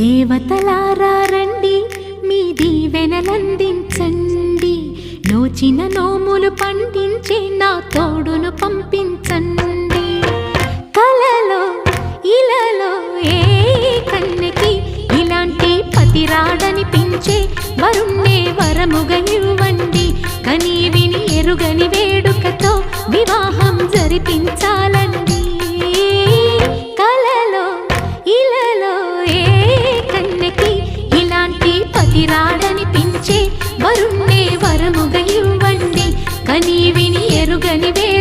దేవతలారా రండి, మీ దీవెనలందించండి. నోచిన నోములు పండించే నా తోడును పంపించండి. కలలో ఇలలో ఏ కన్నెకి ఇలాంటి పతిరాడనిపించే వరుణ్ణే వరముగా ఇవ్వండి. కని విని ఎరుగని వేడుకతో వివాహం జరిపించాలి.